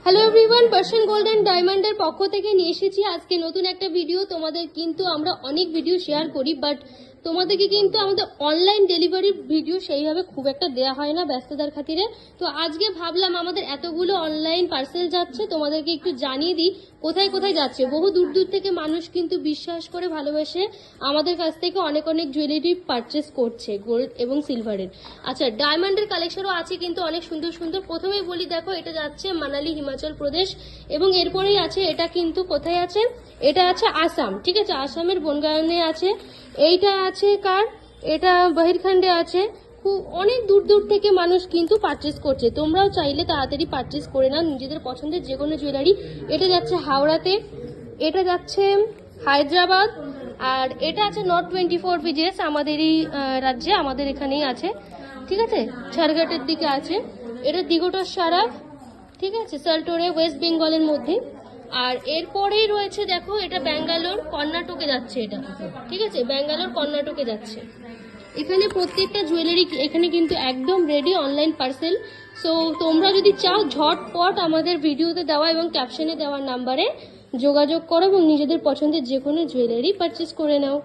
Hello everyone, person gold and ডায়মন্ডের পক্ষ থেকে নিয়ে এসেছি আজকে নতুন একটা ভিডিও। তোমাদের কিন্তু আমরা অনেক ভিডিও শেয়ার করি, বাট তোমাদেরকে কিন্তু আমাদের অনলাইন ডেলিভারি ভিডিও সেইভাবে খুব একটা দেওয়া হয় না ব্যস্ততার খাতিরে। তো আজকে ভাবলাম আমাদের এতগুলো অনলাইন পার্সেল যাচ্ছে, তোমাদেরকে একটু জানিয়ে দিই কোথায় কোথায় যাচ্ছে। বহু দূর দূর থেকে মানুষ কিন্তু বিশ্বাস করে ভালোবেসে আমাদের কাছ থেকে অনেক অনেক জুয়েলারি পারচেস করছে, গোল্ড এবং সিলভারের। আচ্ছা, ডায়মন্ডের কালেকশনও আছে কিন্তু অনেক সুন্দর সুন্দর। প্রথমেই বলি, দেখো এটা যাচ্ছে মানালি, হিমাচল প্রদেশ, এবং এরপরেই আছে এটা কিন্তু কোথায় আছে, এটা আছে আসাম। ঠিক আছে, আসামের বনগাঁওয়ে আছে। এইটা আছে কার, এটা বহিরখণ্ডে আছে। খুব অনেক দূর দূর থেকে মানুষ কিন্তু পারচেস করছে। তোমরাও চাইলে তাড়াতাড়ি পারচেস করে নাও নিজেদের পছন্দের যে কোনো জুয়েলারি। এটা যাচ্ছে হাওড়াতে, এটা যাচ্ছে হায়দ্রাবাদ, আর এটা আছে নর্থ 24 ভিজেস, আমাদেরই রাজ্যে, আমাদের এখানেই আছে। ঠিক আছে, ঝাড়ঘাটের দিকে আছে। এটা দিগোটর সারাফ, ঠিক আছে, সাল্টোরে, ওয়েস্ট বেঙ্গলের মধ্যে। আর এরপরেই রয়েছে দেখো, এটা ব্যাঙ্গালোর, কর্ণাটকে যাচ্ছে এটা। ঠিক আছে, ব্যাঙ্গালোর কর্ণাটকে যাচ্ছে। এখানে প্রত্যেকটা জুয়েলারি এখানে কিন্তু একদম রেডি অনলাইন পার্সেল। সো তোমরা যদি চাও ঝটপট আমাদের ভিডিওতে দেওয়া এবং ক্যাপশনে দেওয়ার নাম্বারে যোগাযোগ করো এবং নিজেদের পছন্দের যে কোনো জুয়েলারি পারচেস করে নাও।